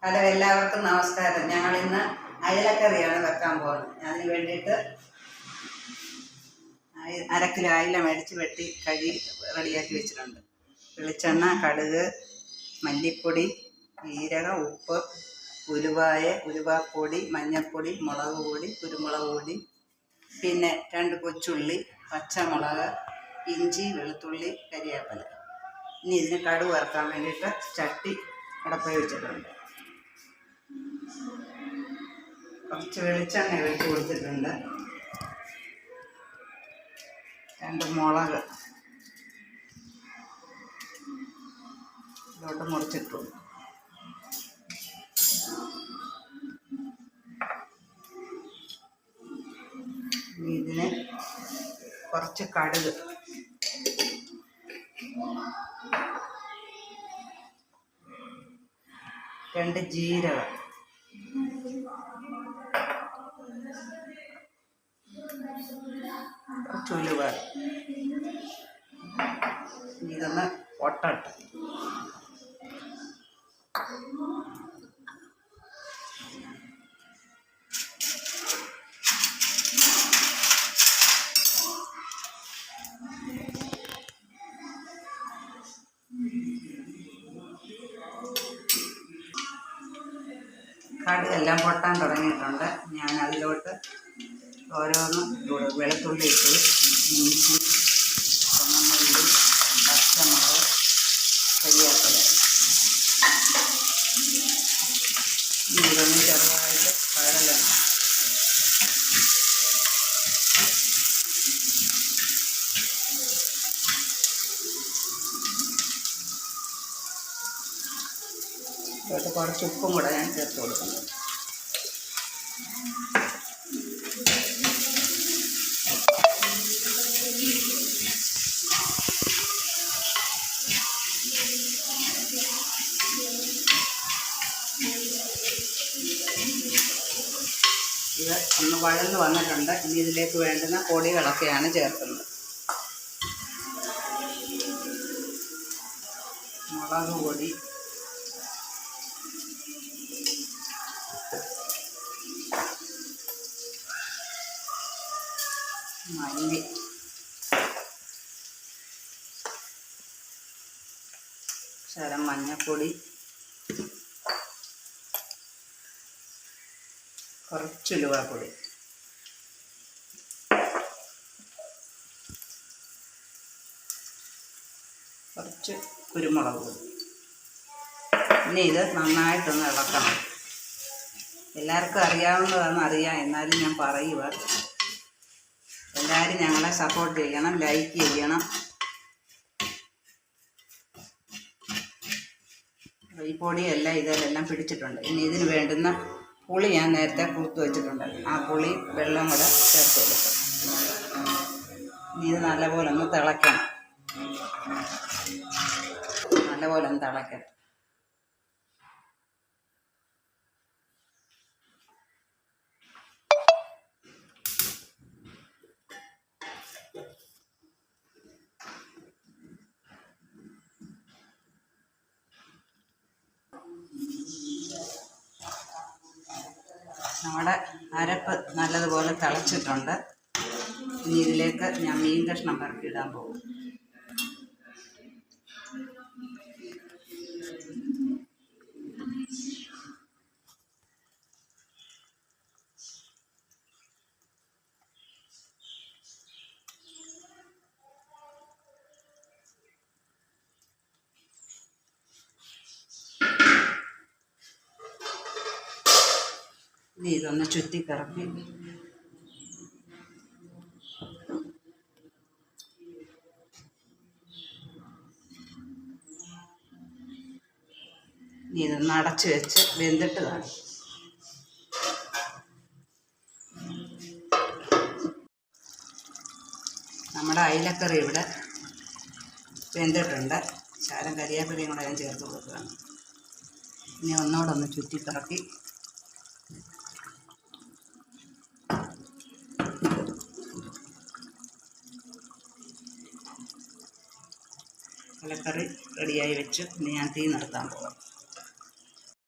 Hello, എല്ലാവർക്കും നമസ്കാരം. ഞങ്ങളിന്ന് അയലക്കറിയാണ് വെക്കാൻ പോകുന്നത്. അതിന് വേണ്ടിയിട്ട് 1/2 കിലോ അയില മേടിച്ച് വെട്ടി കഴുകി റെഡിയാക്കി വെച്ചിട്ടുണ്ട്. വെളിച്ചെണ്ണ, കടുക്, മല്ലിപ്പൊടി, ജീരകം, ഉപ്പ്, ഉലുവാപ്പൊടി, മഞ്ഞൾപ്പൊടി, മുളക് പൊടി, കുരുമുളക് പൊടി, പിന്നെ 2 കൊച്ചുള്ളി, പച്ചമുളക്, ഇഞ്ചി, വെളുത്തുള്ളി, കരിവേപ്പില. ഇനി ഇതിന് കടുക് വറുക്കാൻ വേണ്ടിയിട്ട് ചട്ടി അടപ്പയിൽ വെച്ചിട്ടുണ്ട്. കുറച്ച് വെളിച്ചെണ്ണ ഒഴിച്ച് കൊടുത്തിട്ടുണ്ട്. 2 മുളക് ഇതോട്ട് മുറിച്ചിട്ടു. ഇതിന് കുറച്ച് കടുക്, 2 ജീരകം, കുറച്ച് ഉലുവ. ഇതൊന്ന് പൊട്ടട്ടെ. കടുകെല്ലാം പൊട്ടാൻ തുടങ്ങിയിട്ടുണ്ട്. ഞാൻ അതിലോട്ട് ഓരോന്നും വെളുത്തുള്ളി ഇട്ട്, ഇഞ്ചി, ചുമന്നുള്ളി, പച്ചമുളക്, കരിവേപ്പില. ഇതൊന്ന് ചെറുതായിട്ട് വഴലണം. ഇതിലോട്ട് കുറച്ച് ഉപ്പും കൂടെ ഞാൻ ചേർത്ത് കൊടുക്കുന്നു. ഇത് ഒന്ന് വഴന്ന് വന്നിട്ടുണ്ട്. ഇനി ഇതിലേക്ക് വേണ്ടുന്ന പൊടികളൊക്കെയാണ് ചേർക്കുന്നത്. മുളക് പൊടി, മല്ലി, ശകലം മഞ്ഞൾപ്പൊടി, കുറച്ച് ഉലുവാപ്പൊടി, കുറച്ച് കുരുമുളക് പൊടി. ഇനി ഇത് നന്നായിട്ടൊന്ന് ഇളക്കണം. എല്ലാവർക്കും അറിയാവുന്നതാണെന്ന് അറിയാം, എന്നാലും ഞാൻ പറയുക. എല്ലാവരും ഞങ്ങളെ സപ്പോർട്ട് ചെയ്യണം, ലൈക്ക് ചെയ്യണം. ഈ പൊടിയെല്ലാം ഇതിലെല്ലാം പിടിച്ചിട്ടുണ്ട്. ഇനി ഇതിന് വേണ്ടുന്ന പുളി ഞാൻ നേരത്തെ കുറുത്ത് വെച്ചിട്ടുണ്ട്. ആ പുളി വെള്ളം കൂടെ ചേർത്ത് കൊടുക്കും. ഇനി ഇത് നല്ലപോലെ ഒന്ന് തിളയ്ക്കണം. നല്ലപോലെ ഒന്ന് തിളയ്ക്കണം. നമ്മുടെ അരപ്പ് നല്ലതുപോലെ തിളച്ചിട്ടുണ്ട്. ഇനി ഇതിലേക്ക് ഞാൻ മീൻ കഷ്ണം പറക്കിയിടാൻ പോകും. ഇനി ഇതൊന്ന് ചുറ്റിക്കറക്കി ഇതൊന്ന് അടച്ചു വെച്ച് വെന്തിട്ട് കാണും. നമ്മുടെ അയിലക്കറി ഇവിടെ വെന്തിട്ടുണ്ട്. ശകലം കരിവേപ്പിലയും കൂടെ ഞാൻ ചേർത്ത് കൊടുക്കുകയാണ്. ഇനി ഒന്നുകൂടെ ഒന്ന് ചുറ്റിക്കറക്കി ഇലക്കറി റെഡിയായി വെച്ചു. ഇനി ഞാൻ തീ നിർത്താൻ പോകാം.